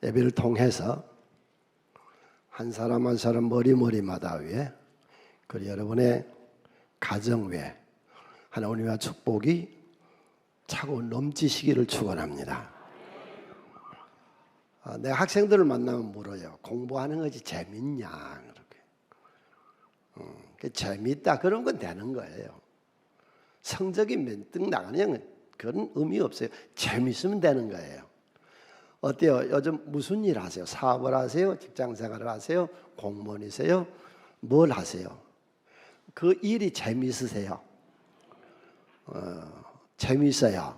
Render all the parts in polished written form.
예배를 통해서 한 사람 한 사람 머리마다 위에 그리고 여러분의 가정 위에 하나님의 축복이 차고 넘치시기를 축원합니다. 내 학생들을 만나면 물어요. 공부하는 것이 재밌냐? 그렇게. 재밌다 그런 건 되는 거예요. 성적이 몇 등 나가냐 그런 의미 없어요. 재밌으면 되는 거예요. 어때요? 요즘 무슨 일 하세요? 사업을 하세요? 직장생활을 하세요? 공무원이세요? 뭘 하세요? 그 일이 재미있으세요? 재미있어요?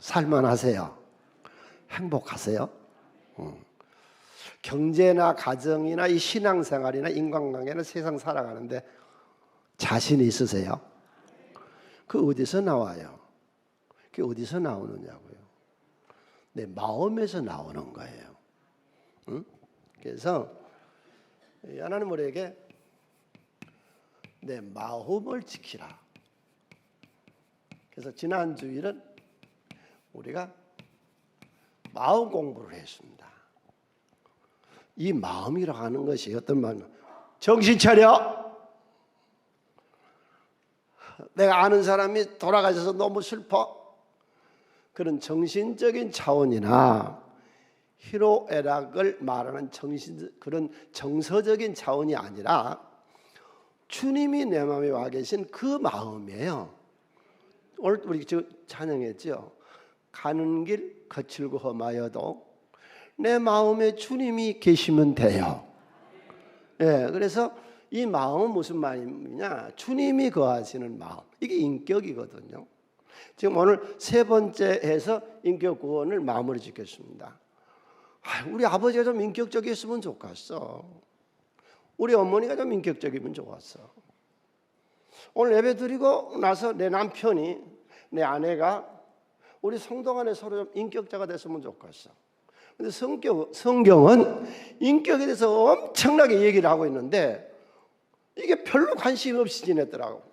살만하세요? 행복하세요? 경제나 가정이나 이 신앙생활이나 인간관계나 세상 살아가는데 자신이 있으세요? 그 어디서 나와요? 그게 어디서 나오느냐고요? 내 마음에서 나오는 거예요. 응? 그래서 하나님 우리에게 내 마음을 지키라. 그래서 지난 주일은 우리가 마음 공부를 했습니다. 이 마음이라고 하는 것이 어떤 마음이냐? 정신 차려. 내가 아는 사람이 돌아가셔서 너무 슬퍼. 그런 정신적인 차원이나 희로애락을 말하는 그런 정서적인 차원이 아니라 주님이 내 마음에 와 계신 그 마음이에요. 오늘 우리 지금 찬양했죠. 가는 길 거칠고 험하여도 내 마음에 주님이 계시면 돼요. 예, 그래서 이 마음은 무슨 말이냐? 주님이 거하시는 마음. 이게 인격이거든요. 지금 오늘 세 번째 해서 인격 구원을 마무리 짓겠습니다. 우리 아버지가 좀 인격적이었으면 좋겠어. 우리 어머니가 좀 인격적이면 좋았어. 오늘 예배 드리고 나서 내 남편이, 내 아내가 우리 성도 간에 서로 좀 인격자가 됐으면 좋겠어. 근데 성경은 인격에 대해서 엄청나게 얘기를 하고 있는데 이게 별로 관심이 없이 지냈더라고.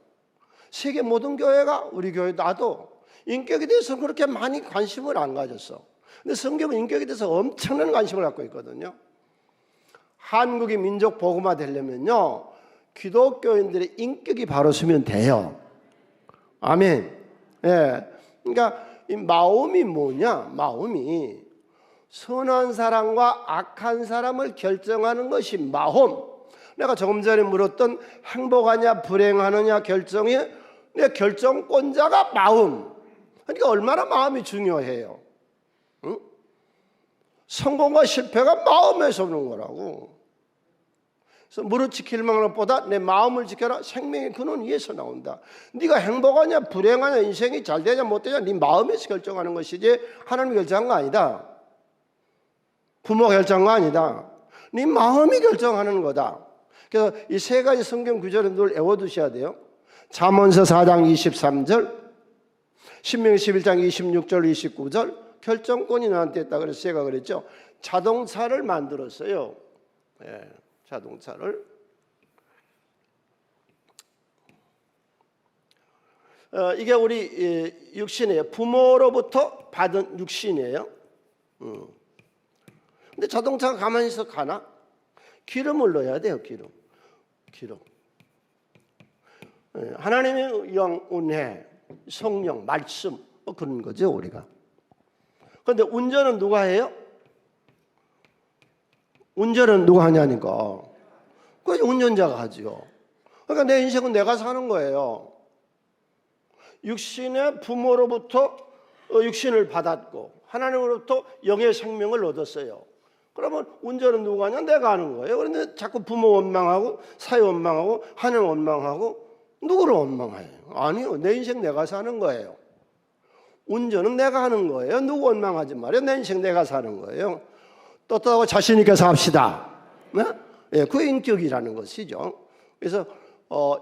세계 모든 교회가, 우리 교회 나도 인격에 대해서 그렇게 많이 관심을 안 가졌어. 근데 성경은 인격에 대해서 엄청난 관심을 갖고 있거든요. 한국이 민족 복음화 되려면요, 기독교인들의 인격이 바로 서면 돼요. 아멘. 예. 그러니까 이 마음이 뭐냐? 마음이 선한 사람과 악한 사람을 결정하는 것이 마음. 내가 조금 전에 물었던 행복하냐 불행하느냐 결정이 내 결정권자가 마음. 그러니까 얼마나 마음이 중요해요. 응? 성공과 실패가 마음에서 오는 거라고. 그래서 무릇 지킬 만한 것보다 내 마음을 지켜라. 생명의 근원 위에서 나온다. 네가 행복하냐 불행하냐 인생이 잘 되냐 못 되냐 네 마음에서 결정하는 것이지 하나님이 결정한 거 아니다. 부모가 결정한 거 아니다. 네 마음이 결정하는 거다. 그래서 이 세 가지 성경 구절을 늘 외워두셔야 돼요. 잠언서 4장 23절, 신명기 11장 26절 29절 결정권이 나한테 있다. 그래서 제가 그랬죠. 자동차를 만들었어요. 예, 자동차를. 이게 우리 육신이에요. 부모로부터 받은 육신이에요. 근데 자동차가 가만히 있어 가나? 기름을 넣어야 돼요. 기름. 하나님의 영, 은혜, 성령, 말씀 그런 거죠 우리가. 그런데 운전은 누가 해요? 운전은 누가 하냐니까. 그래서 운전자가 하죠. 그러니까 내 인생은 내가 사는 거예요. 육신의 부모로부터 육신을 받았고 하나님으로부터 영의 생명을 얻었어요. 그러면 운전은 누가 하냐? 내가 하는 거예요. 그런데 자꾸 부모 원망하고 사회 원망하고 하나님 원망하고 누구를 원망해요? 아니요. 내 인생 내가 사는 거예요. 운전은 내가 하는 거예요. 누구 원망하지 말아요. 내 인생 내가 사는 거예요. 떳떳하고 자신 있게 삽시다. 네? 예, 그 인격이라는 것이죠. 그래서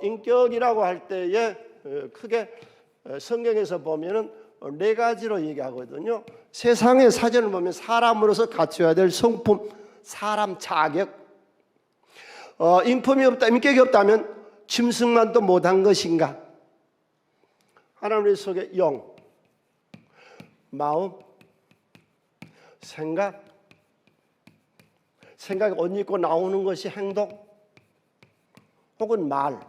인격이라고 할 때에 크게 성경에서 보면은 네 가지로 얘기하거든요. 세상의 사전을 보면 사람으로서 갖춰야 될 성품, 사람 자격, 인격이 없다면 짐승만도 못한 것인가? 하나님 속에 영, 마음, 생각이 옷 입고 나오는 것이 행동 혹은 말.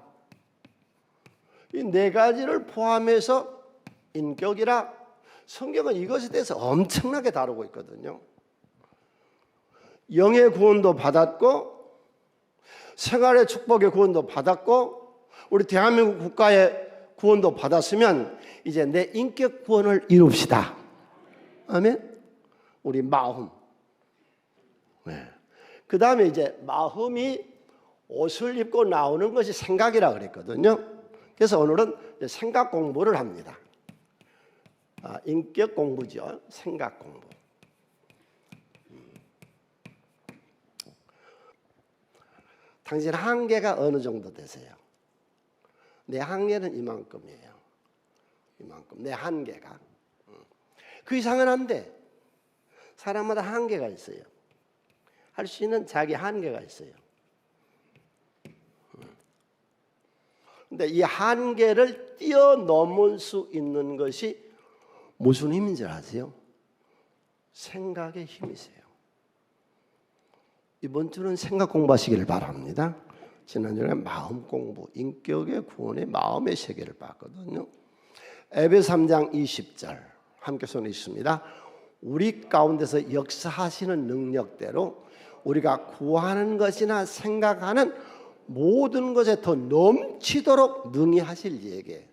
이 네 가지를 포함해서 인격이라 성경은 이것에 대해서 엄청나게 다루고 있거든요. 영의 구원도 받았고 생활의 축복의 구원도 받았고 우리 대한민국 국가의 구원도 받았으면 이제 내 인격 구원을 이룹시다. 아멘. 우리 마음. 네. 그 다음에 이제 마음이 옷을 입고 나오는 것이 생각이라 그랬거든요. 그래서 오늘은 생각 공부를 합니다. 인격 공부죠. 생각 공부. 당신 한계가 어느 정도 되세요? 내 한계는 이만큼이에요. 이만큼. 내 한계가. 그 이상은 안 돼. 사람마다 한계가 있어요. 할 수 있는 자기 한계가 있어요. 근데 이 한계를 뛰어넘을 수 있는 것이 무슨 힘인지 아세요? 생각의 힘이세요. 이번 주는 생각 공부하시기를 바랍니다. 지난주에 마음 공부, 인격의 구원의 마음의 세계를 봤거든요. 에베소 3장 20절 함께 손에 있습니다. 우리 가운데서 역사하시는 능력대로 우리가 구하는 것이나 생각하는 모든 것에 더 넘치도록 능히 하실 이에게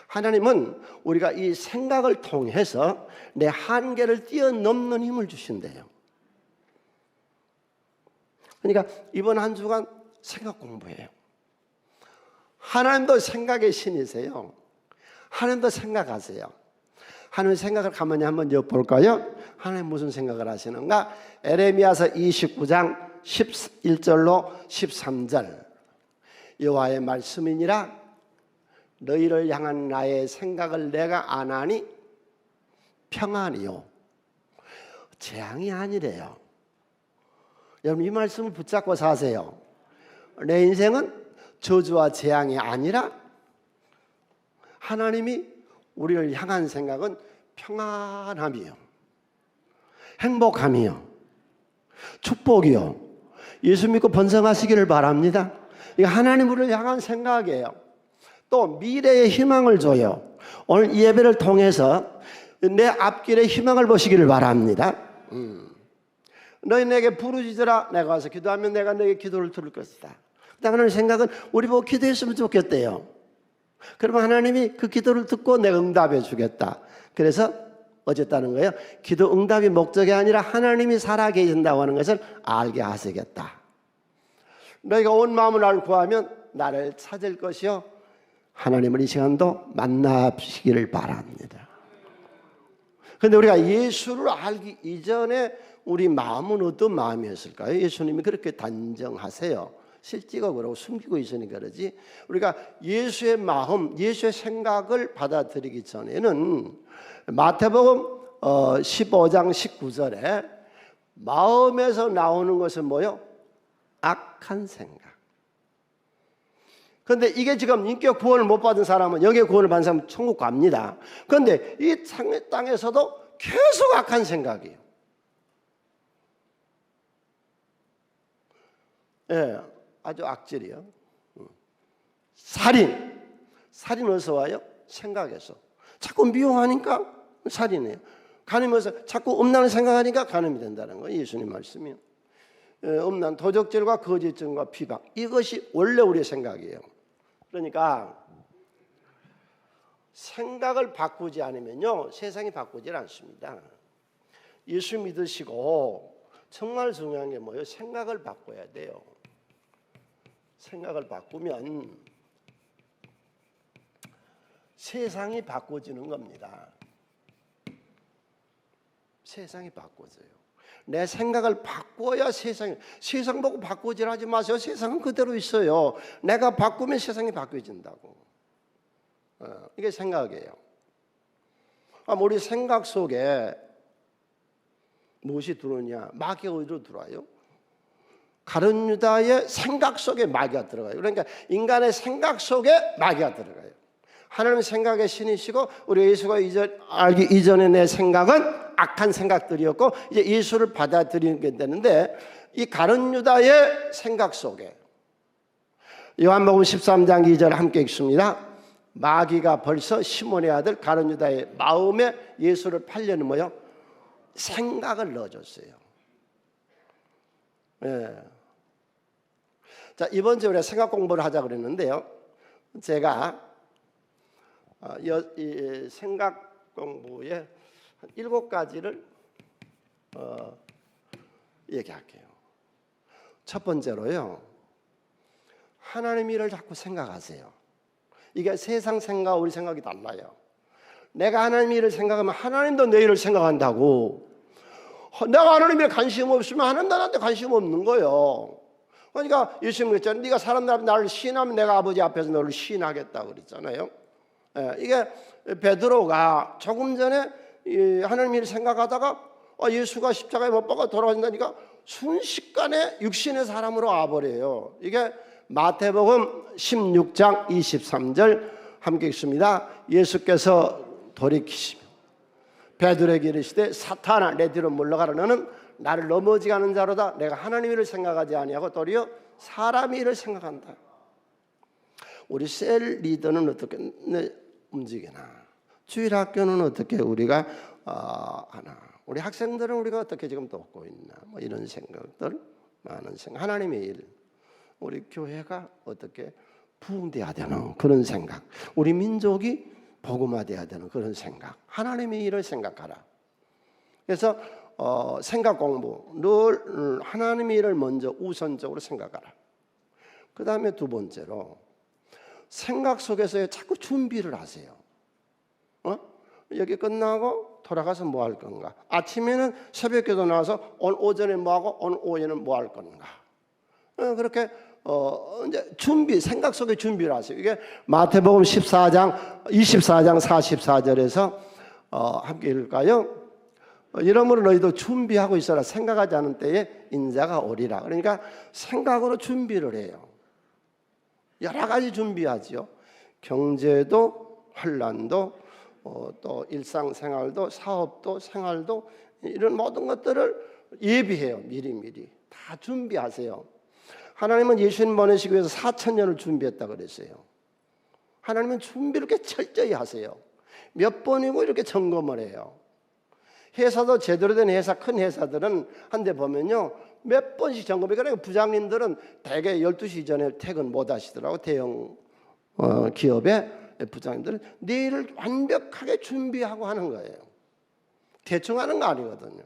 하나님은 우리가 이 생각을 통해서 내 한계를 뛰어넘는 힘을 주신대요. 그러니까 이번 한 주간 생각 공부예요. 하나님도 생각의 신이세요. 하나님도 생각하세요. 하나님 생각을 가만히 한번 엿볼까요? 하나님 무슨 생각을 하시는가? 에레미야서 29장 11절로 13절 여호와의 말씀이니라 너희를 향한 나의 생각을 내가 아나니 평안이요 재앙이 아니래요. 여러분 이 말씀을 붙잡고 사세요. 내 인생은 저주와 재앙이 아니라 하나님이 우리를 향한 생각은 평안함이요 행복함이요 축복이요 예수 믿고 번성하시기를 바랍니다. 이게 하나님 우리를 향한 생각이에요. 또 미래의 희망을 줘요. 오늘 이 예배를 통해서 내 앞길의 희망을 보시기를 바랍니다. 너희 내게 부르짖으라 내가 와서 기도하면 내가 너에게 기도를 들을 것이다. 하나님 생각은 우리 보고 기도했으면 좋겠대요. 그러면 하나님이 그 기도를 듣고 내가 응답해 주겠다. 그래서 어쨌다는 거예요. 기도 응답이 목적이 아니라 하나님이 살아계신다고 하는 것을 알게 하시겠다. 너희가 온 마음을 알고 구하면 나를 찾을 것이요 하나님을 이 시간도 만나시기를 바랍니다. 그런데 우리가 예수를 알기 이전에 우리 마음은 어떤 마음이었을까요? 예수님이 그렇게 단정하세요. 실제가 그러고 숨기고 있으니까 그러지. 우리가 예수의 마음, 예수의 생각을 받아들이기 전에는 마태복음 15장 19절에 마음에서 나오는 것은 뭐요? 악한 생각. 그런데 이게 지금 인격 구원을 못 받은 사람은 영의 구원을 받은 사람은 천국 갑니다. 그런데 이 땅에서도 계속 악한 생각이에요. 예, 아주 악질이요. 살인 어디서 와요? 생각에서. 자꾸 미워하니까 살인해요. 간음해서 자꾸 음란을 생각하니까 간음이 된다는 거예요. 예수님 말씀이요. 음란, 도적질과 거짓증과 비방 이것이 원래 우리의 생각이에요. 그러니까 생각을 바꾸지 않으면요 세상이 바꾸질 않습니다. 예수 믿으시고 정말 중요한 게 뭐예요? 생각을 바꿔야 돼요. 생각을 바꾸면 세상이 바꿔지는 겁니다. 세상이 바꿔져요. 내 생각을 바꿔야 세상 보고 바꾸질 하지 마세요. 세상은 그대로 있어요. 내가 바꾸면 세상이 바뀌어진다고. 이게 생각이에요. 우리 생각 속에 무엇이 들어오냐? 마귀가 어디로 들어와요? 가룟 유다의 생각 속에 마귀가 들어가요. 그러니까 인간의 생각 속에 마귀가 들어가요. 하나님 생각의 신이시고 우리 예수가 알기 이전에 내 생각은 악한 생각들이었고 이제 예수를 받아들이게 되는데 이 가룟 유다의 생각 속에 요한복음 13장 2절 함께 읽습니다. 마귀가 벌써 시몬의 아들 가룟 유다의 마음에 예수를 팔려는 뭐요? 생각을 넣어줬어요. 예. 자, 이번 주에 우리가 생각 공부를 하자 그랬는데요. 제가 이 생각 공부의 한 7가지를 얘기할게요. 첫 번째로요. 하나님 일을 자꾸 생각하세요. 이게 세상 생각과 우리 생각이 달라요. 내가 하나님 일을 생각하면 하나님도 내 일을 생각한다고. 내가 하나님 일에 관심 없으면 하나님 나한테 관심 없는 거예요. 그러니까 예수님 그랬잖아요. 네가 사람들 앞에 나를 시인하면 내가 아버지 앞에서 너를 시인하겠다고 그랬잖아요. 이게 베드로가 조금 전에 하나님 일을 생각하다가 예수가 십자가에 못 박아 돌아가신다니까 순식간에 육신의 사람으로 와버려요. 이게 마태복음 16장 23절 함께 읽습니다. 예수께서 돌이키시며 베드로에게 이르시되 사탄아 내 뒤로 물러가라. 너는 나를 넘어지게 하는 자로다. 내가 하나님 일을 생각하지 아니하고 도리어 사람 일을 생각한다. 우리 셀 리더는 어떻게 움직이나? 주일학교는 어떻게 우리가 하나? 우리 학생들은 우리가 어떻게 지금 돕고 있나? 뭐 이런 생각들, 많은 생각. 하나님의 일, 우리 교회가 어떻게 부흥돼야 되는 그런 생각. 우리 민족이 복음화돼야 되는 그런 생각. 하나님의 일을 생각하라. 그래서 생각 공부, 늘 하나님의 일을 먼저 우선적으로 생각하라. 그 다음에 두 번째로 생각 속에서 자꾸 준비를 하세요. 여기 끝나고 돌아가서 뭐 할 건가? 아침에는 새벽기도 나와서 오늘 오전에 뭐 하고 오늘 오후에는 뭐 할 건가? 그렇게 이제 생각 속에 준비를 하세요. 이게 마태복음 24장 44절에서 함께 읽을까요? 이러므로 너희도 준비하고 있어라. 생각하지 않은 때에 인자가 오리라. 그러니까 생각으로 준비를 해요. 여러 가지 준비하지요. 경제도, 환난도, 또 일상생활도, 사업도, 생활도 이런 모든 것들을 예비해요. 미리미리 다 준비하세요. 하나님은 예수님 보내시기 위해서 4,000년을 준비했다고 그랬어요. 하나님은 준비를 이렇게 철저히 하세요. 몇 번이고 이렇게 점검을 해요. 회사도 제대로 된 회사, 큰 회사들은 한데 보면요 몇 번씩 점검해. 그러니까 부장님들은 대개 12시 전에 퇴근 못 하시더라고. 대형 기업의 부장님들은 내일을 완벽하게 준비하고 하는 거예요. 대충 하는 거 아니거든요.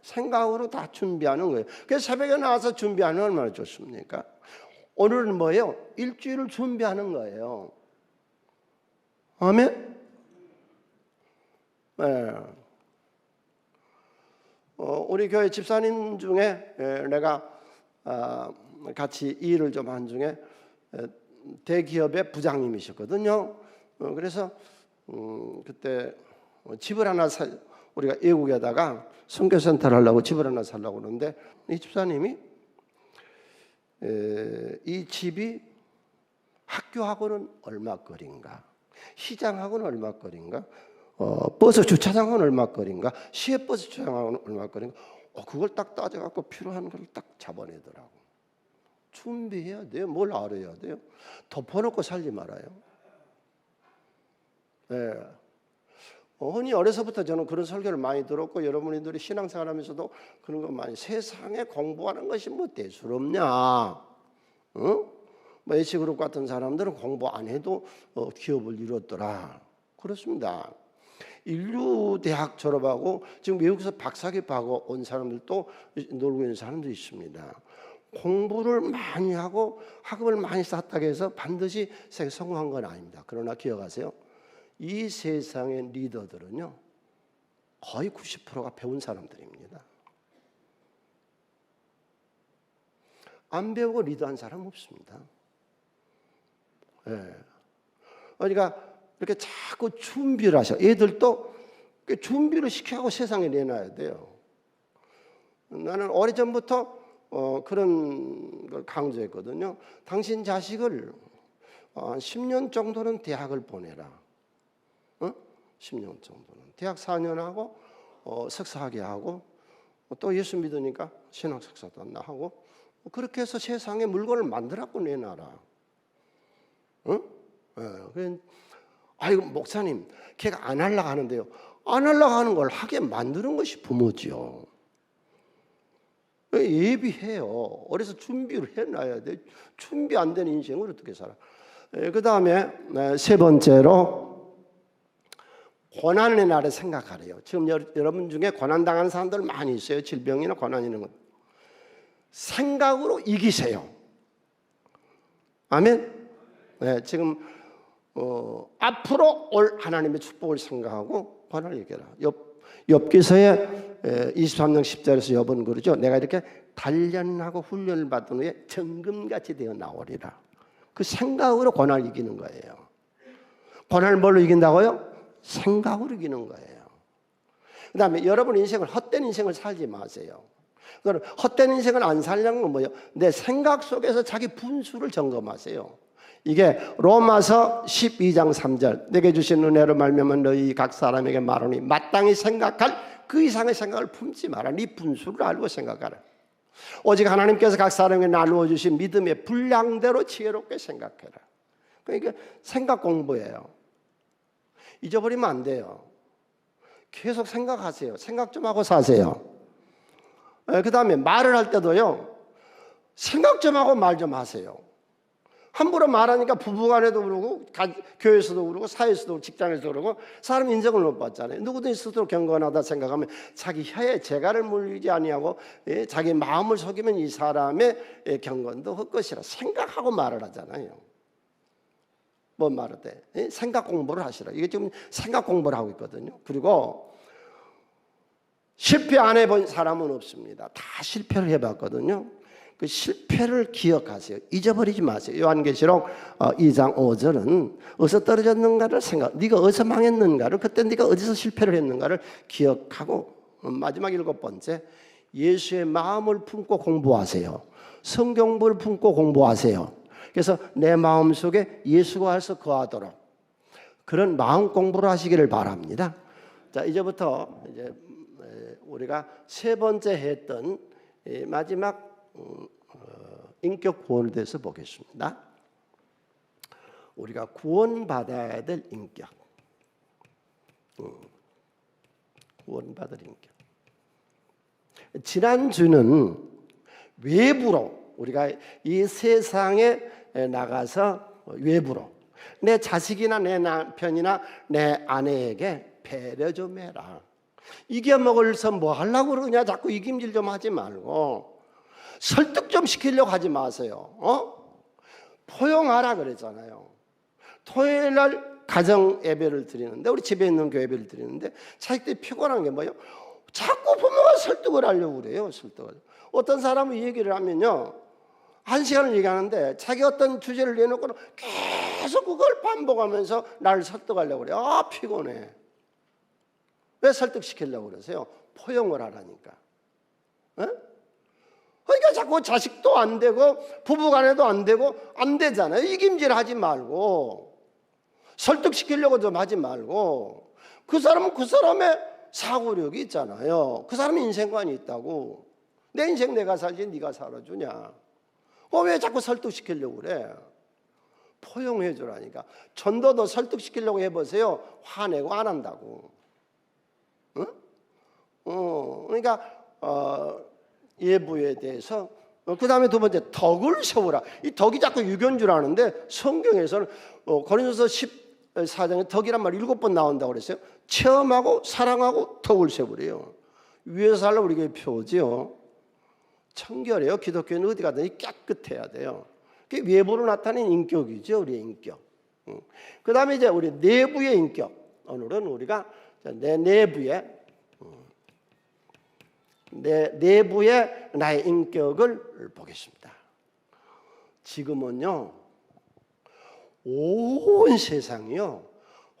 생각으로 다 준비하는 거예요. 그래서 새벽에 나와서 준비하는 얼마나 좋습니까? 오늘은 뭐예요? 일주일을 준비하는 거예요. 아멘? 네. 우리 교회 집사님 중에 내가 같이 일을 좀 한 중에 대기업의 부장님이셨거든요. 그래서 그때 집을 하나 우리가 외국에다가 선교센터를 하려고 집을 하나 살려고 그러는데 이 집사님이 이 집이 학교하고는 얼마 거리인가, 시장하고는 얼마 거리인가, 버스 주차장은 얼마 거리인가, 시외버스 주차장은 얼마 거리인가, 그걸 딱 따져갖고 필요한 걸 딱 잡아내더라고. 준비해야 돼요. 뭘 알아야 돼요. 덮어놓고 살지 말아요. 네. 흔히 어려서부터 저는 그런 설교를 많이 들었고 여러분들이 신앙생활하면서도 그런 거 많이, 세상에 공부하는 것이 뭐 대수롭냐? 뭐 H그룹 같은 사람들은 공부 안 해도 기업을 이뤘더라. 그렇습니다. 인류 대학 졸업하고 지금 외국에서 박사학위하고 온 사람들도 놀고 있는 사람도 있습니다. 공부를 많이 하고 학업을 많이 쌓았다고 해서 반드시 성공한 건 아닙니다. 그러나 기억하세요. 이 세상의 리더들은요 거의 90%가 배운 사람들입니다. 안 배우고 리더한 사람 없습니다. 네. 그러니까 이렇게 자꾸 준비를 하셔. 애들도 준비를 시켜가고 세상에 내놔야 돼요. 나는 오래전부터 그런 걸 강조했거든요. 당신 자식을 10년 정도는 대학을 보내라. 10년 정도는. 대학 4년 하고 석사학위 하고 또 예수 믿으니까 신학 석사도 하고 그렇게 해서 세상에 물건을 만들었고 내 나라. 응? 예, 아이고 목사님, 걔가 안 하려고 하는데요. 안 하려고 하는 걸 하게 만드는 것이 부모지요. 예비해요. 어려서 준비를 해놔야 돼. 준비 안 된 인생을 어떻게 살아? 그 다음에 세 번째로 고난의 날을 생각하래요. 지금 여러분 중에 고난당하는 사람들 많이 있어요. 질병이나 고난 이런 것. 생각으로 이기세요. 아멘. 네, 지금 앞으로 올 하나님의 축복을 생각하고 고난을 이겨라. 욥기서에 23장 10절에서 욥은 그러죠. 내가 이렇게 단련하고 훈련을 받은 후에 정금같이 되어 나오리라. 그 생각으로 고난을 이기는 거예요. 고난을 뭘로 이긴다고요? 생각으로 이기는 거예요. 그 다음에 여러분 인생을 헛된 인생을 살지 마세요. 그럼 헛된 인생을 안 살려는 건 뭐예요? 내 생각 속에서 자기 분수를 점검하세요. 이게 로마서 12장 3절 내게 주신 은혜로 말미암아 너희 각 사람에게 말하니 마땅히 생각할 그 이상의 생각을 품지 마라. 네 분수를 알고 생각하라. 오직 하나님께서 각 사람에게 나누어 주신 믿음의 분량대로 지혜롭게 생각해라. 그러니까 생각 공부예요. 잊어버리면 안 돼요. 계속 생각하세요. 생각 좀 하고 사세요. 그 다음에 말을 할 때도요, 생각 좀 하고 말 좀 하세요. 함부로 말하니까 부부간에도 그러고 교회에서도 그러고 사회에서도 그러고 직장에서도 그러고 사람 인정을 못 받잖아요. 누구든지 스스로 경건하다 생각하면 자기 혀에 재갈을 물리지 아니하고 자기 마음을 속이면 이 사람의 경건도 헛것이라 생각하고 말을 하잖아요. 뭔 말을 때? 생각 공부를 하시라. 이게 지금 생각 공부를 하고 있거든요. 그리고 실패 안 해본 사람은 없습니다. 다 실패를 해봤거든요. 그 실패를 기억하세요. 잊어버리지 마세요. 요한계시록 2장 5절은 어디서 떨어졌는가를 네가 어디서 망했는가를, 그때 네가 어디서 실패를 했는가를 기억하고, 마지막 7번째, 예수의 마음을 품고 공부하세요. 성경부를 품고 공부하세요. 그래서 내 마음속에 예수가 와서 거하도록 그런 마음 공부를 하시기를 바랍니다. 자, 이제부터 이제 우리가 세 번째 했던 마지막 인격 구원에 대해서 보겠습니다. 우리가 구원받아야 될 인격, 구원받을 인격. 지난주는 외부로 우리가 이 세상에 나가서 외부로 내 자식이나 내 남편이나 내 아내에게 배려 좀 해라. 이겨먹을서 뭐 하려고 그러냐, 자꾸 이김질 좀 하지 말고 설득 좀 시키려고 하지 마세요. 포용하라 그랬잖아요. 토요일 날 가정 예배를 드리는데, 우리 집에 있는 교회 예배를 드리는데 자식들이 피곤한 게 뭐예요? 자꾸 부모가 설득을 하려고 그래요. 설득을. 어떤 사람은 이 얘기를 하면요, 1시간을 얘기하는데 자기 어떤 주제를 내놓고는 계속 그걸 반복하면서 나를 설득하려고 그래요. 아, 피곤해. 왜 설득시키려고 그러세요? 포용을 하라니까. 그러니까 자꾸 자식도 안 되고 부부간에도 안 되고 안 되잖아요. 이김질 하지 말고 설득시키려고 좀 하지 말고, 그 사람은 그 사람의 사고력이 있잖아요. 그 사람의 인생관이 있다고. 내 인생 내가 살지 네가 살아주냐. 왜 자꾸 설득시키려고 그래? 포용해 주라니까. 전도도 설득시키려고 해보세요. 화내고 안 한다고. 응? 그러니까 예부에 대해서, 그 다음에 두 번째, 덕을 세우라. 이 덕이 자꾸 유교인 줄 아는데 성경에서는 고린도서 14장에 덕이란 말 7번 나온다고 그랬어요. 체험하고 사랑하고 덕을 세우래요. 위에서 살려면 우리가 표지요. 청결해요. 기독교는 어디 가든지 깨끗해야 돼요. 그게 외부로 나타낸 인격이죠. 우리의 인격. 그 다음에 이제 우리 내부의 인격. 오늘은 우리가 내 내부의 나의 인격을 보겠습니다. 지금은요, 온 세상이요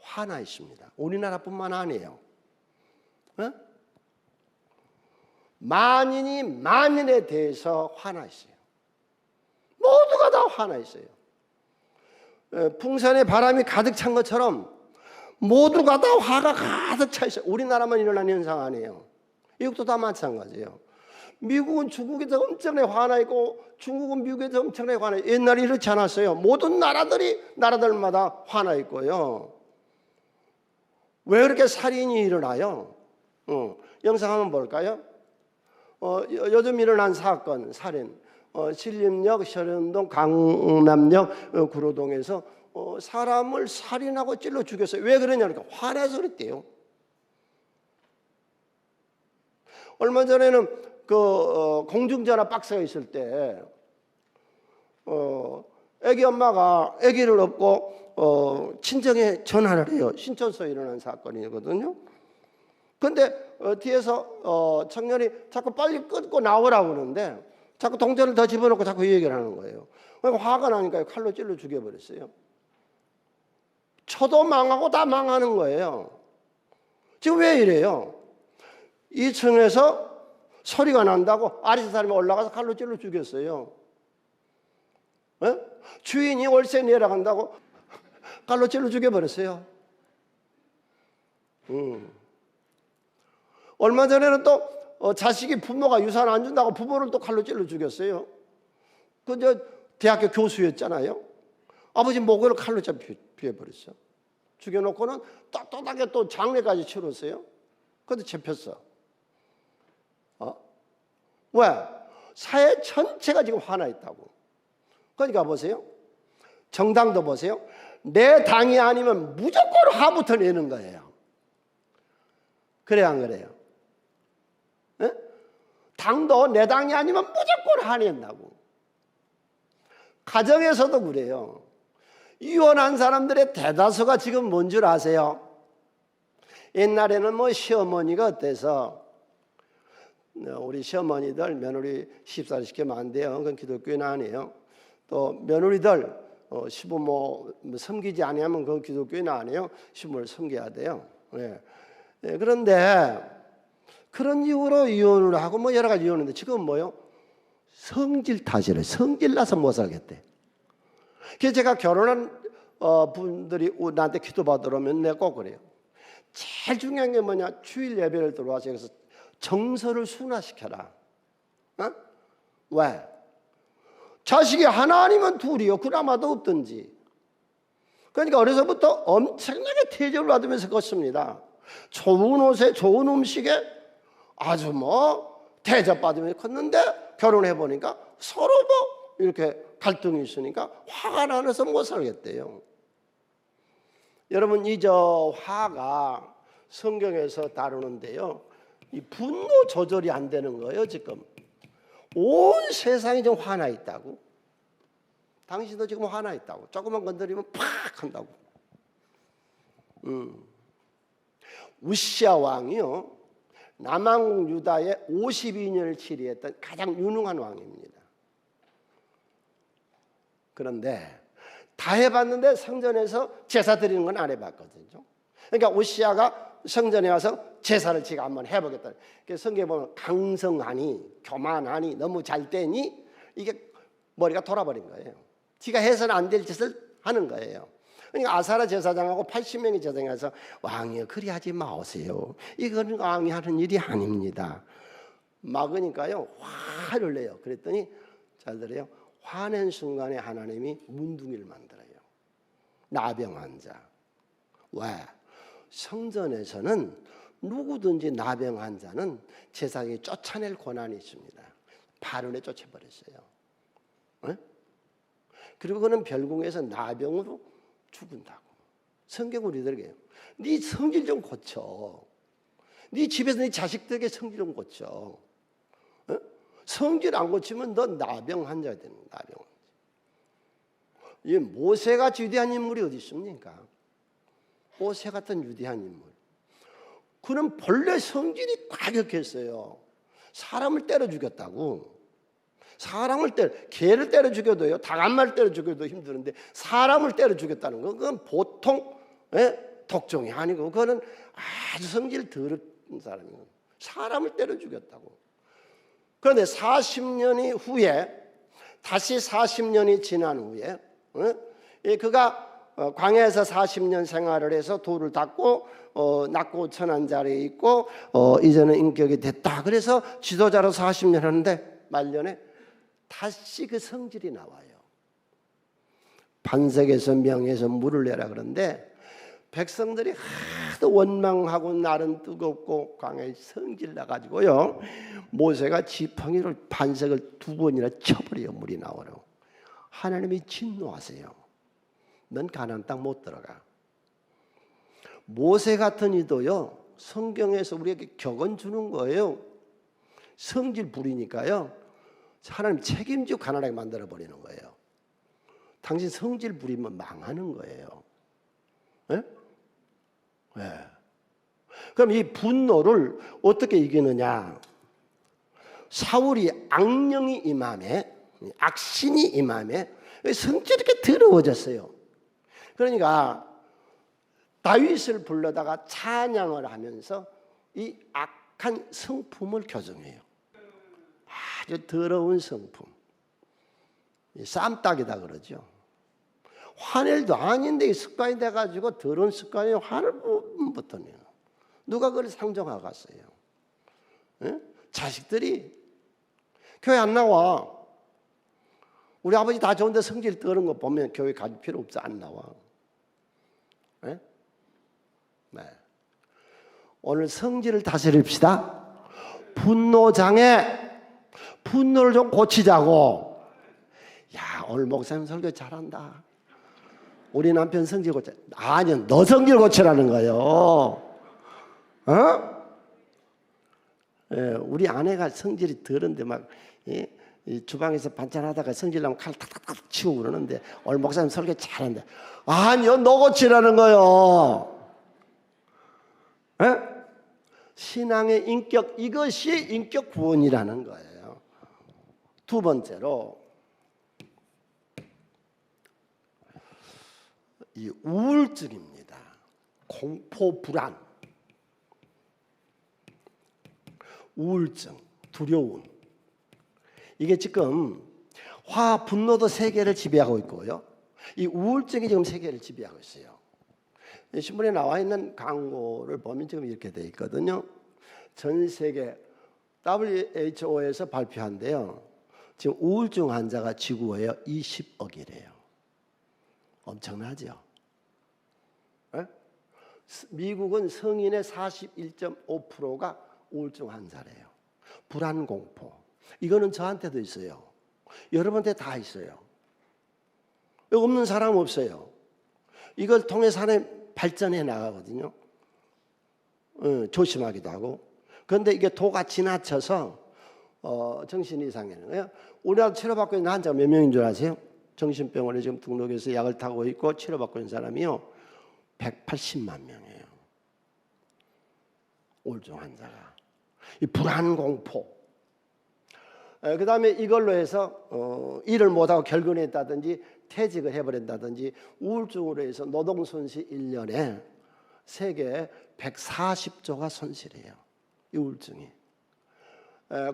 화나 있습니다. 우리나라뿐만 아니에요. 만인이 만인에 대해서 화나 있어요. 모두가 다 화나 있어요. 풍선에 바람이 가득 찬 것처럼 모두가 다 화가 가득 차 있어요. 우리나라만 일어난 현상 아니에요. 이것도 다 마찬가지예요. 미국은 중국에서 엄청나게 화나 있고 중국은 미국에서 엄청나게 화나 있고 옛날에 이렇지 않았어요. 모든 나라들마다 화나 있고요. 왜 그렇게 살인이 일어나요? 영상 한번 볼까요? 요즘 일어난 사건, 살인. 신림역, 현현동, 강남역, 구로동에서 사람을 살인하고 찔러 죽였어요. 왜 그러냐니까 화내서 그랬대요. 얼마 전에는 공중전화 박스가 있을 때 애기 엄마가 애기를 업고 친정에 전화를 해요. 신천소에 일어난 사건이거든요. 근데 뒤에서 청년이 자꾸 빨리 끊고 나오라고 그러는데 자꾸 동전을 더 집어넣고 자꾸 이 얘기를 하는 거예요. 화가 나니까 칼로 찔러 죽여버렸어요. 초도 망하고 다 망하는 거예요. 지금 왜 이래요? 2층에서 소리가 난다고 아래서 사람이 올라가서 칼로 찔러 죽였어요. 주인이 월세 내려간다고 칼로 찔러 죽여버렸어요. 얼마 전에는 또 자식이 부모가 유산 안 준다고 부모를 또 칼로 찔러 죽였어요. 그 대학교 교수였잖아요. 아버지 목을 칼로 잡혀버렸어. 죽여놓고는 떳떳하게 또 장례까지 치렀어요. 그런데 잡혔어. 왜? 사회 전체가 지금 화나 있다고. 그러니까 보세요. 정당도 보세요. 내 당이 아니면 무조건 화부터 내는 거예요. 그래야 안 그래요? 네? 당도 내 당이 아니면 무조건 화낸다고. 가정에서도 그래요. 이혼한 사람들의 대다수가 지금 뭔 줄 아세요? 옛날에는 뭐 시어머니가 어때서 우리 시어머니들 며느리 시집살 시키면 안 돼요. 그건 기독교는 아니에요. 또 며느리들 시부모 섬기지 아니하면 그건 기독교는 아니에요. 시부모를 섬겨야 돼요. 예. 그런데 그런 이유로 이혼을 하고 뭐 여러 가지 이혼인데 지금 뭐요? 성질 탓이래. 성질 나서 못 살겠대. 그래서 제가 결혼한 분들이 나한테 기도받으러 오면 내가 꼭 그래요. 제일 중요한 게 뭐냐? 주일 예배를 들어와서 여기서 정서를 순화시켜라. 왜? 자식이 하나 아니면 둘이요. 그나마도 없든지. 그러니까 어려서부터 엄청나게 태교를 받으면서 컸습니다. 좋은 옷에 좋은 음식에 아주 대접받으면서 컸는데 결혼해보니까 서로 이렇게 갈등이 있으니까 화가 나서 못 살겠대요. 여러분 화가 성경에서 다루는데요. 이 분노 조절이 안 되는 거예요. 지금 온 세상이 지금 화나 있다고. 당신도 지금 화나 있다고. 조금만 건드리면 팍 한다고. 우시아 왕이요 남왕국 유다의 52년을 치리했던 가장 유능한 왕입니다. 그런데 다 해봤는데 성전에서 제사 드리는 건 안 해봤거든요. 그러니까 우시아가 성전에 와서 제사를 지가 한번 해보겠다. 그래서 성경에 보면 강성하니 교만하니 너무 잘 되니 이게 머리가 돌아버린 거예요. 지가 해서는 안 될 짓을 하는 거예요. 그러니까 아사라 제사장하고 80명이 제사장에서 왕이여 그리하지 마오세요. 이거는 왕이 하는 일이 아닙니다. 막으니까요 화를 내요. 그랬더니 잘 들어요. 화낸 순간에 하나님이 문둥이를 만들어요. 나병 환자. 왜? 성전에서는 누구든지 나병 환자는 제사장이 쫓아낼 권한이 있습니다. 발언에 쫓아버렸어요. 네? 그리고 그는 별궁에서 나병으로 죽은다고. 성경 우리들에게 네 성질 좀 고쳐. 네 집에서 네 자식들에게 성질 좀 고쳐. 네? 성질 안 고치면 너 나병 환자가 되는 거야. 나병 환자. 이 모세같이 위대한 인물이 어디 있습니까? 모세 같은 위대한 인물. 그는 본래 성질이 과격했어요. 사람을 때려 죽였다고. 개를 때려 죽여도요. 닭 한 마리 때려 죽여도 힘드는데 사람을 때려 죽였다는 건 그건 보통 독종이 아니고 그거는 아주 성질 더러운 사람이에요. 사람을 때려 죽였다고. 그런데 40년이 후에 다시 40년이 지난 후에 그가 광야에서 40년 생활을 해서 돌을 닦고 낮고 천한 자리에 있고 이제는 인격이 됐다. 그래서 지도자로 40년 하는데 말년에 다시 그 성질이 나와요. 반석에서 명에서 물을 내라 그러는데 백성들이 하도 원망하고 날은 뜨겁고 광야에 성질 나가지고요, 모세가 지팡이를 반석을 2번이나 쳐버려요. 물이 나오라고. 하나님이 진노하세요. 넌 가나안 땅 못 들어가. 모세 같은 이도요, 성경에서 우리에게 격언 주는 거예요. 성질 부리니까요, 하나님 책임지고 가난하게 만들어 버리는 거예요. 당신 성질 부리면 망하는 거예요. 네? 네. 그럼 이 분노를 어떻게 이기느냐? 사울이 악령이 임함에, 악신이 임함에 성질이 이렇게 더러워졌어요. 그러니까 다윗을 불러다가 찬양을 하면서 이 악한 성품을 교정해요. 아주 더러운 성품, 쌈딱이다 그러죠. 화낼도 아닌데 습관이 돼가지고 더러운 습관이 화를 못하네요. 누가 그걸 상정하고 갔어요? 에? 자식들이 교회 안 나와. 우리 아버지 다 좋은데 성질 더러운 거 보면 교회 갈 필요 없어. 안 나와. 에? 네. 오늘 성질을 다스립시다. 분노장애, 분노를 좀 고치자고. 야, 오늘 목사님 설교 잘한다. 우리 남편 성질 고쳐. 아니요, 너 성질 고치라는 거예요. 예, 우리 아내가 성질이 더러운데 막 이 주방에서 반찬하다가 성질 나면 칼 탁탁탁 치고 그러는데 오늘 목사님 설교 잘한다. 아니요, 너 고치라는 거예요. 예? 신앙의 인격, 이것이 인격 구원이라는 거예요. 두 번째로 이 우울증입니다. 공포, 불안, 우울증, 두려움. 이게 지금 화, 분노도 세계를 지배하고 있고요, 이 우울증이 지금 세계를 지배하고 있어요. 신문에 나와 있는 광고를 보면 지금 이렇게 돼 있거든요. 전 세계 WHO에서 발표한데요, 지금 우울증 환자가 지구에 20억이래요. 엄청나죠? 네? 미국은 성인의 41.5%가 우울증 환자래요. 불안, 공포. 이거는 저한테도 있어요. 여러분한테 다 있어요. 없는 사람 없어요. 이걸 통해 사람이 발전해 나가거든요. 조심하기도 하고. 그런데 이게 도가 지나쳐서 정신이 이상해는 거예요. 우리나라 치료받고 있는 환자가 몇 명인 줄 아세요? 정신병원에 지금 등록해서 약을 타고 있고 치료받고 있는 사람이요, 180만 명이에요. 우울증 환자가. 이 불안, 공포. 그 다음에 이걸로 해서 일을 못하고 결근했다든지 퇴직을 해버린다든지 우울증으로 해서 노동손실 1년에 세계 140조가 손실해요. 이 우울증이.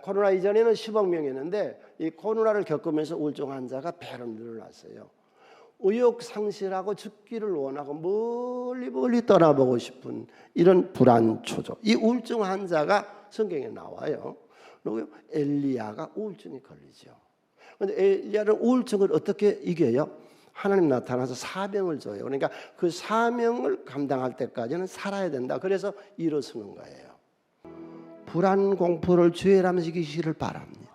코로나 이전에는 10억 명이었는데 이 코로나를 겪으면서 우울증 환자가 배로 늘어났어요. 의욕상실하고 죽기를 원하고 멀리 떠나보고 싶은 이런 불안 초조. 이 우울증 환자가 성경에 나와요. 그리고 엘리야가 우울증에 걸리죠. 그런데 엘리야는 우울증을 어떻게 이겨요? 하나님 나타나서 사명을 줘요. 그러니까 그 사명을 감당할 때까지는 살아야 된다. 그래서 일어서는 거예요. 불안, 공포를 주의하면서 이기시기를 바랍니다.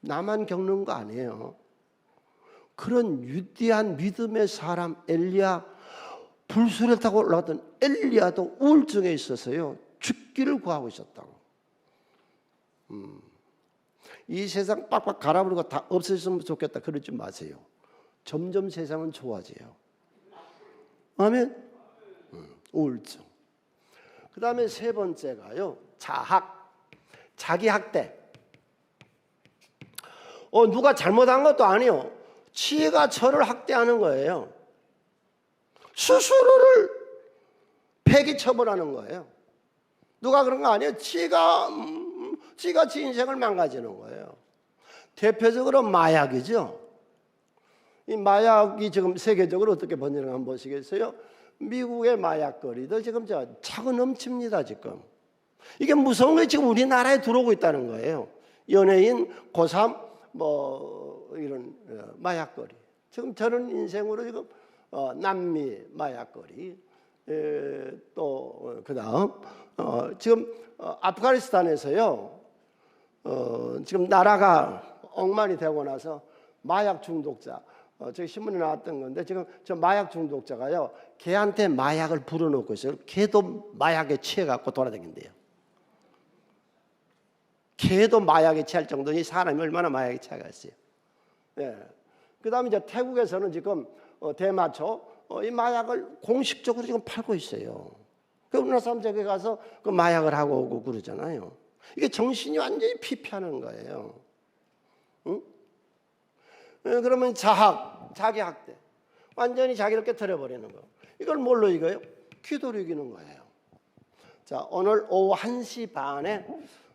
나만 겪는 거 아니에요. 그런 위대한 믿음의 사람 엘리야, 불수를 타고 올라갔던 엘리야도 우울증에 있어서요, 죽기를 구하고 있었다고. 이 세상 빡빡 갈아버리고 다 없어졌으면 좋겠다 그러지 마세요. 점점 세상은 좋아져요. 아멘. 우울증. 그 다음에 세 번째가요, 자학, 자기학대. 누가 잘못한 것도 아니에요. 지가 저를 학대하는 거예요. 스스로를 폐기 처벌하는 거예요. 누가 그런 거 아니에요. 지가 지 인생을 망가지는 거예요. 대표적으로 마약이죠. 이 마약이 지금 세계적으로 어떻게 번지는가 한번 보시겠어요? 미국의 마약거리도 지금 차고 넘칩니다. 지금 이게 무서운 게 지금 우리나라에 들어오고 있다는 거예요. 연예인, 고3 뭐 이런 마약거리. 지금 저런 인생으로 지금 남미 마약거리, 또 그다음 지금 아프가니스탄에서요. 지금 나라가 엉망이 되고 나서 마약 중독자, 저기 신문에 나왔던 건데 지금 저 마약 중독자가요, 걔한테 마약을 불어넣고 있어요. 걔도 마약에 취해갖고 돌아다닌대요. 걔도 마약에 취할 정도니 사람이 얼마나 마약에 취해가 있어요. 예. 그다음에 이제 태국에서는 지금 대마초 이 마약을 공식적으로 지금 팔고 있어요. 그 우리나라 사람 저기 가서 그 마약을 하고 오고 그러잖아요. 이게 정신이 완전히 피폐하는 거예요. 응? 그러면 자학, 자기 학대, 완전히 자기를 깨트려버리는 거. 이걸 뭘로 이겨요? 기도로 이기는 거예요. 자, 오늘 오후 1시 반에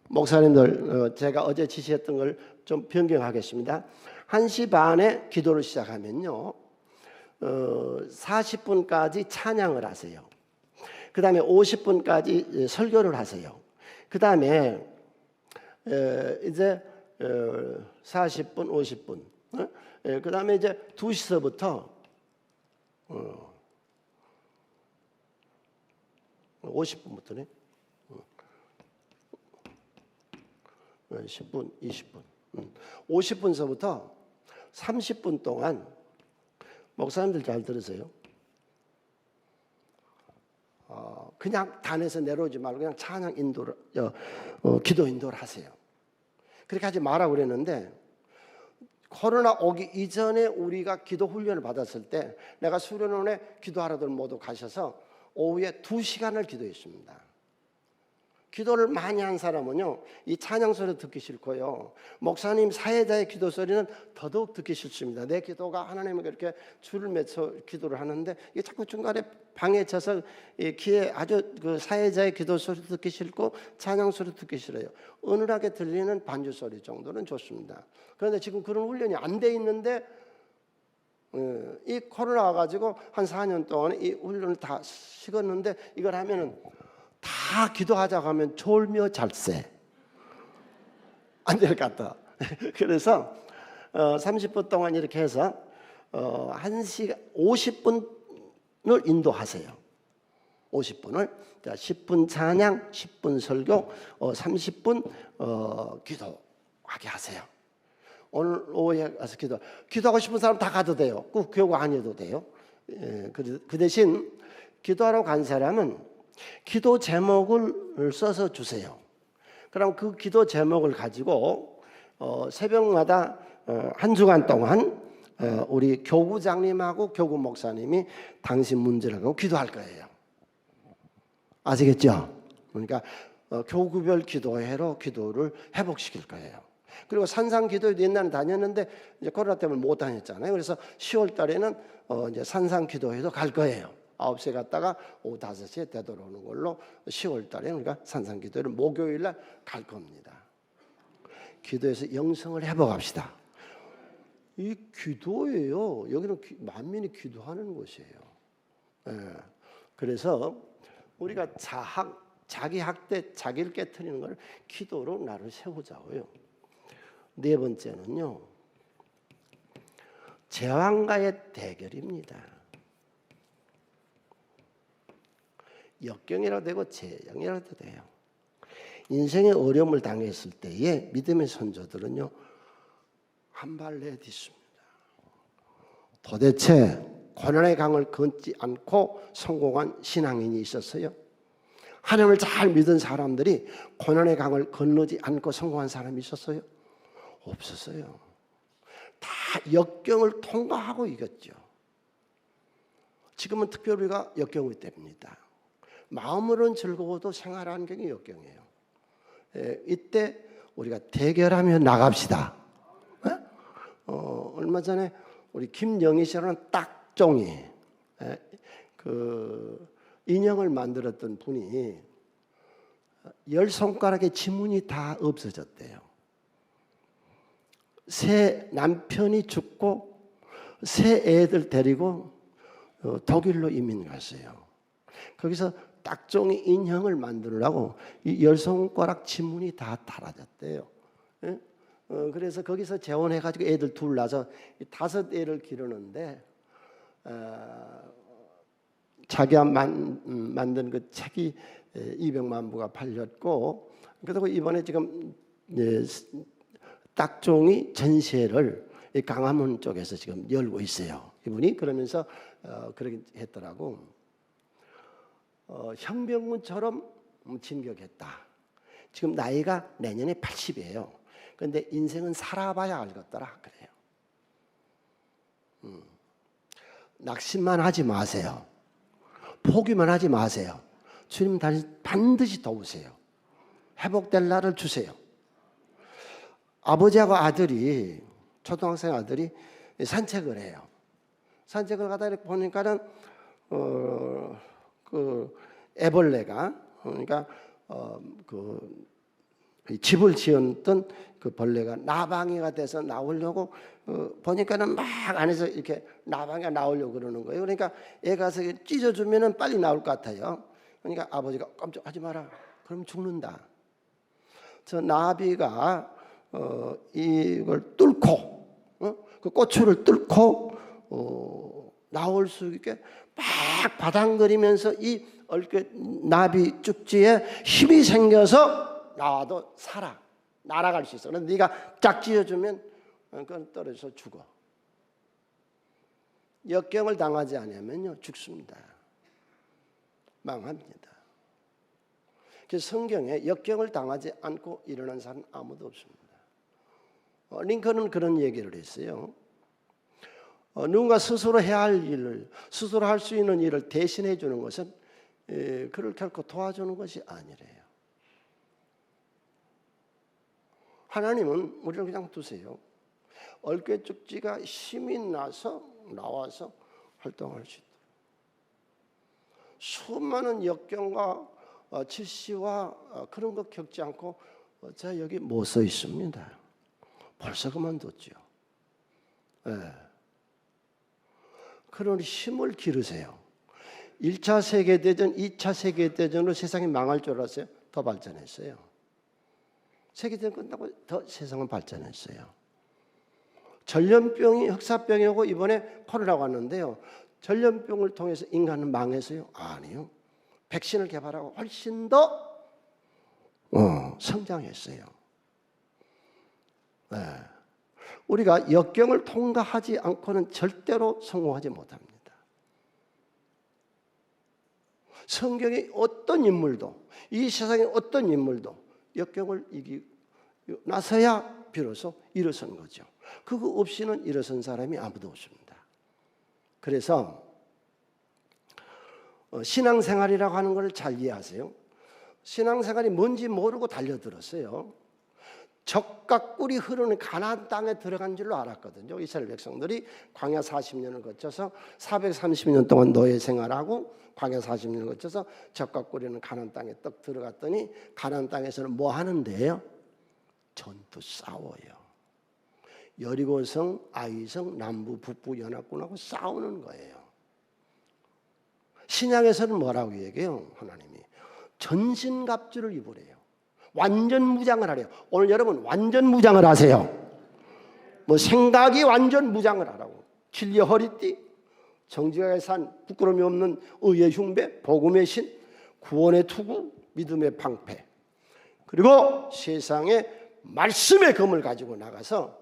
목사님들 제가 어제 지시했던 걸 좀 변경하겠습니다. 1시 반에 기도를 시작하면요, 40분까지 찬양을 하세요. 그 다음에 50분까지 설교를 하세요. 그 다음에 이제 40분, 50분. 그 다음에 이제 2시서부터 50분부터네. 10분, 20분. 50분서부터 30분 동안 목사님들 잘 들으세요. 그냥 단에서 내려오지 말고 그냥 찬양 인도를, 기도 인도를 하세요. 그렇게 하지 마라고 그랬는데, 코로나 오기 이전에 우리가 기도 훈련을 받았을 때 내가 수련원에 기도하러들 모두 가셔서 오후에 2시간을 기도했습니다. 기도를 많이 한 사람은요, 이 찬양 소리 듣기 싫고요, 목사님 사회자의 기도 소리는 더더욱 듣기 싫습니다. 내 기도가 하나님에게 이렇게 줄을 맺어 기도를 하는데 이게 자꾸 중간에 방해쳐서 귀에 아주 그 사회자의 기도 소리 듣기 싫고 찬양 소리 듣기 싫어요. 은은하게 들리는 반주 소리 정도는 좋습니다. 그런데 지금 그런 훈련이 안 돼 있는데 이 코로나 와가지고 한 4년 동안 이 훈련을 다 식었는데 이걸 하면은 다 기도하자고 하면 졸며 잘세 안 될 것 같다. 그래서 30분 동안 이렇게 해서 1시간 50분을 인도하세요. 50분을 10분 찬양, 10분 설교, 30분 기도하게 하세요. 오늘 오후에 가서 기도하고 싶은 사람 다 가도 돼요. 꼭 교구 안 해도 돼요. 그 대신 기도하러 간 사람은 기도 제목을 써서 주세요. 그럼 그 기도 제목을 가지고 새벽마다 한 주간 동안 우리 교구장님하고 교구 목사님이 당신 문제를 갖고 기도할 거예요. 아시겠죠? 그러니까 교구별 기도회로 기도를 회복시킬 거예요. 그리고 산상기도회도 옛날에 다녔는데 이제 코로나 때문에 못 다녔잖아요. 그래서 10월 달에는 이제 산상기도회도 갈 거예요. 9시에 갔다가 오후 5시에 되돌아오는 걸로 10월 달에 우리가 산상기도회를 목요일 날 갈 겁니다. 기도해서 영성을 회복합시다. 이 기도예요. 여기는 만민이 기도하는 곳이에요. 그래서 우리가 자기 학대, 자기를 깨트리는 걸 기도로 나를 세우자고요. 네 번째는요, 제왕과의 대결입니다. 역경이라도 되고 재앙이라도 돼요. 인생의 어려움을 당했을 때에 믿음의 선조들은요, 한 발 내딛습니다. 도대체 고난의 강을 건지 않고 성공한 신앙인이 있었어요? 하나님을 잘 믿은 사람들이 고난의 강을 건너지 않고 성공한 사람이 있었어요? 없었어요. 다 역경을 통과하고 이겼죠. 지금은 특별히 우리가 역경의 때입니다. 마음으로는 즐거워도 생활 환경이 역경이에요. 이때 우리가 대결하며 나갑시다. 얼마 전에 우리 김영희 씨라는 딱종이 그 인형을 만들었던 분이 10손가락의 지문이 다 없어졌대요. 새 남편이 죽고 새 애들 데리고 독일로 이민 갔어요. 거기서 딱종이 인형을 만들려고 이 열손가락 지문이 다 달아졌대요. 예? 그래서 거기서 재혼해가지고 애들 둘 낳아서 5애를 기르는데 자기가 만든 그 책이 200만 부가 팔렸고, 그리고 이번에 지금 딱종이 전시회를 강화문 쪽에서 지금 열고 있어요. 이분이 그러면서 그렇게 했더라고. 형병문처럼 진격했다. 지금 나이가 내년에 80이에요. 그런데 인생은 살아봐야 알겠더라 그래요. 낙심만 하지 마세요. 포기만 하지 마세요. 주님 반드시 도우세요. 회복될 날을 주세요. 아버지하고 아들이, 초등학생 아들이 산책을 해요. 산책을 가다 이렇게 보니까는 그 애벌레가, 그러니까 그 집을 지었던 그 벌레가 나방이가 돼서 나오려고 보니까는 막 안에서 이렇게 나방이가 나오려고 그러는 거예요. 그러니까 애 가서 찢어주면은 빨리 나올 것 같아요. 그러니까 아버지가 깜짝 하지 마라. 그럼 죽는다. 저 나비가 이걸 뚫고 그 고추를 뚫고 나올 수 있게 막 바닥거리면서 이 나비 쭉지에 힘이 생겨서 나와도 살아. 날아갈 수 있어. 그런데 네가 짝 찢어주면 그건 떨어져서 죽어. 역경을 당하지 않으면요 죽습니다. 망합니다. 그래서 성경에 역경을 당하지 않고 일어난 사람은 아무도 없습니다. 링컨은 그런 얘기를 했어요. 누군가 스스로 해야 할 일을, 스스로 할 수 있는 일을 대신해 주는 것은 그를 결코 도와주는 것이 아니래요. 하나님은 우리를 그냥 두세요. 얼꾀죽지가 힘이 나와서 활동할 수 있도록. 수많은 역경과 질시와 그런 거 겪지 않고 제가 여기 못 서 있습니다. 벌써 그만뒀죠. 네. 그런 힘을 기르세요. 1차 세계대전, 2차 세계대전으로 세상이 망할 줄 알았어요. 더 발전했어요. 세계대전 끝나고 더 세상은 발전했어요. 전염병이 흑사병이 오고 이번에 코로나가 왔는데요. 전염병을 통해서 인간은 망했어요? 아니요. 백신을 개발하고 훨씬 더 성장했어요. 네. 우리가 역경을 통과하지 않고는 절대로 성공하지 못합니다. 성경의 어떤 인물도, 이 세상의 어떤 인물도 역경을 이기고 나서야 비로소 일어선 거죠. 그거 없이는 일어선 사람이 아무도 없습니다. 그래서 신앙생활이라고 하는 걸 잘 이해하세요. 신앙생활이 뭔지 모르고 달려들었어요. 적과 꿀이 흐르는 가나안 땅에 들어간 줄로 알았거든요. 이스라엘 백성들이 광야 40년을 거쳐서 430년 동안 노예 생활하고 광야 40년을 거쳐서 적과 꿀이는 가나안 땅에 떡 들어갔더니 가나안 땅에서는 뭐 하는데요? 전투 싸워요. 여리고성, 아이성, 남부, 북부 연합군하고 싸우는 거예요. 신약에서는 뭐라고 얘기해요? 하나님이 전신갑주를 입으래요. 완전 무장을 하래요. 오늘 여러분 완전 무장을 하세요. 뭐 생각이 완전 무장을 하라고. 진리의 허리띠, 정직하게 산 부끄러움이 없는 의의 흉배, 복음의 신, 구원의 투구, 믿음의 방패, 그리고 세상에 말씀의 검을 가지고 나가서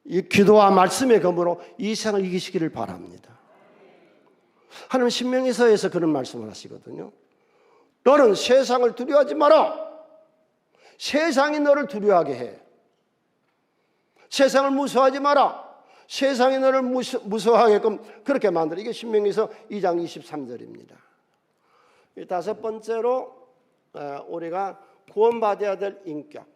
이 기도와 말씀의 검으로 이 세상을 이기시기를 바랍니다. 하나님 신명기서에서 그런 말씀을 하시거든요. 너는 세상을 두려워하지 마라. 세상이 너를 두려워하게 해. 세상을 무서워하지 마라. 세상이 너를 무서워하게끔 그렇게 만들어. 이게 신명기서 2장 23절입니다. 다섯 번째로 우리가 구원받아야 될 인격.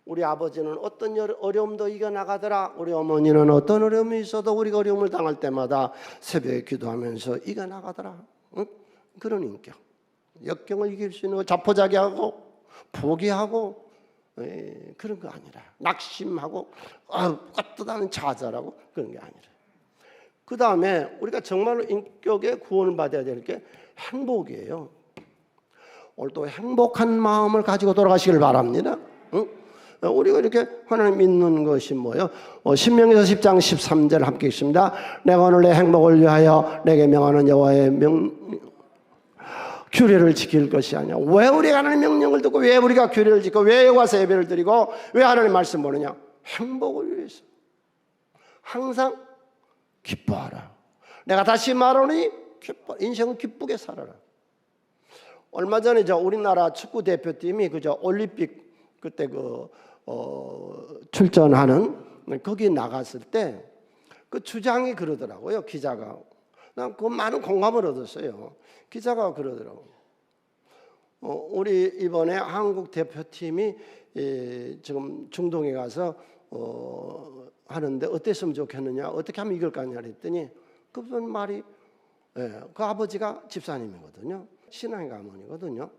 우리 아버지는 어떤 어려움도 이겨나가더라. 우리 어머니는 어떤 어려움이 있어도 우리가 어려움을 당할 때마다 새벽에 기도하면서 이겨나가더라. 응? 그런 인격. 역경을 이길 수 있는 자포자기하고 포기하고 그런 거 아니라 낙심하고 떳떳한 좌절하고 그런 게 아니라 그 다음에 우리가 정말로 인격의 구원을 받아야 될 게 행복이에요. 오늘도 행복한 마음을 가지고 돌아가시길 바랍니다. 우리가 이렇게 하나님 믿는 것이 뭐예요? 신명기서 10장 13절 함께 읽습니다. 내가 오늘 내 행복을 위하여 내게 명하는 여호와의 규례를 지킬 것이 아니야. 왜 우리가 하나님의 명령을 듣고 왜 우리가 규례를 지키고 왜 여호와서 예배를 드리고 왜 하나님 말씀 보느냐? 행복을 위해서. 항상 기뻐하라. 내가 다시 말하니 기뻐. 인생은 기쁘게 살아라. 얼마 전에 우리나라 축구 대표팀이 올림픽 그때 출전하는 거기 나갔을 때 그 주장이 그러더라고요. 기자가. 난 그 많은 공감을 얻었어요. 기자가 그러더라고요. 우리 이번에 한국 대표팀이 지금 중동에 가서 하는데 어땠으면 좋겠느냐, 어떻게 하면 이길 거냐 그랬더니 그분 말이 그 아버지가 집사님이거든요. 신앙의 가문이거든요.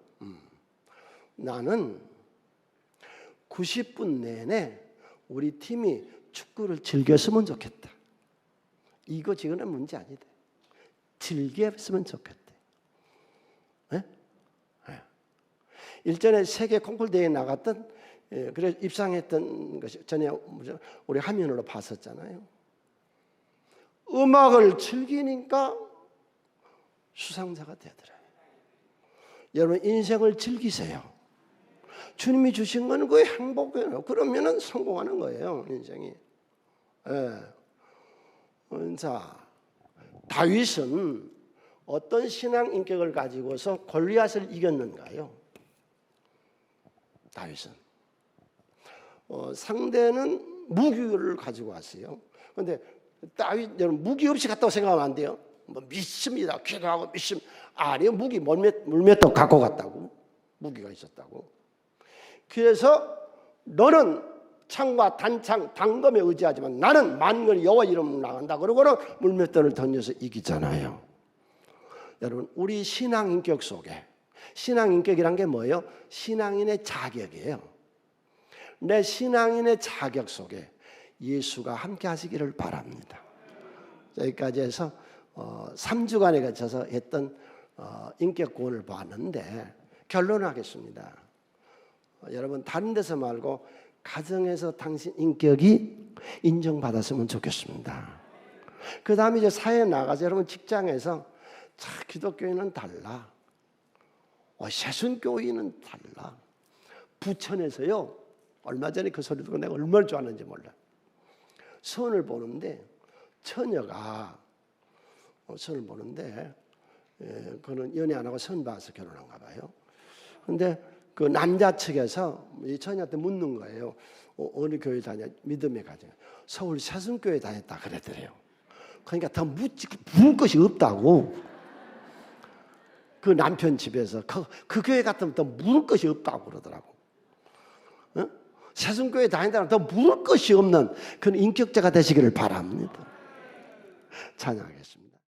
나는 90분 내내 우리 팀이 축구를 즐겼으면 좋겠다. 이거 지금은 문제 아니다. 즐겼으면 좋겠다. 네? 네. 일전에 세계 콩쿨 대회에 나갔던 그래서 입상했던 것이 전에 우리 화면으로 봤었잖아요. 음악을 즐기니까 수상자가 되더라고요. 여러분 인생을 즐기세요. 주님이 주신 건 그 행복이에요. 그러면은 성공하는 거예요, 인생이. 자, 다윗은 어떤 신앙 인격을 가지고서 골리앗을 이겼는가요? 다윗은 상대는 무기를 가지고 왔어요. 그런데 다윗 여러분 무기 없이 갔다고 생각하면 안 돼요. 뭐 믿습니다. 기도하고 믿음. 아니요, 무기 물맷도 갖고 갔다고. 무기가 있었다고. 그래서 너는 창과 단창, 단검에 의지하지만 나는 만군의 여호와 이름으로 나간다. 그러고는 물맷돌을 던져서 이기잖아요. 여러분 우리 신앙 인격 속에 신앙 인격이란 게 뭐예요? 신앙인의 자격이에요. 내 신앙인의 자격 속에 예수가 함께 하시기를 바랍니다. 여기까지 해서 3주간에 걸쳐서 했던 인격 구원을 봤는데 결론하겠습니다. 여러분 다른 데서 말고 가정에서 당신 인격이 인정받았으면 좋겠습니다. 그 다음에 이제 사회에 나가서 여러분 직장에서 기독교인은 달라. 새순교인은 달라. 부천에서요. 얼마 전에 그 소리 듣고 내가 얼마나 좋아하는지 몰라. 선을 보는데 처녀가 선을 보는데 그는 연애 안 하고 선 봐서 결혼한가 봐요. 그런데 그 남자 측에서 이 처녀한테 묻는 거예요. 어느 교회 다녀? 믿음의 가정. 서울 새순교회 다녔다 그랬더래요. 그러니까 더 묻을 것이 없다고. 그 남편 집에서 그 교회 같으면 더 물을 것이 없다고 그러더라고. 새순교회 다닌다면 더 물을 것이 없는 그런 인격자가 되시기를 바랍니다. 찬양하겠습니다.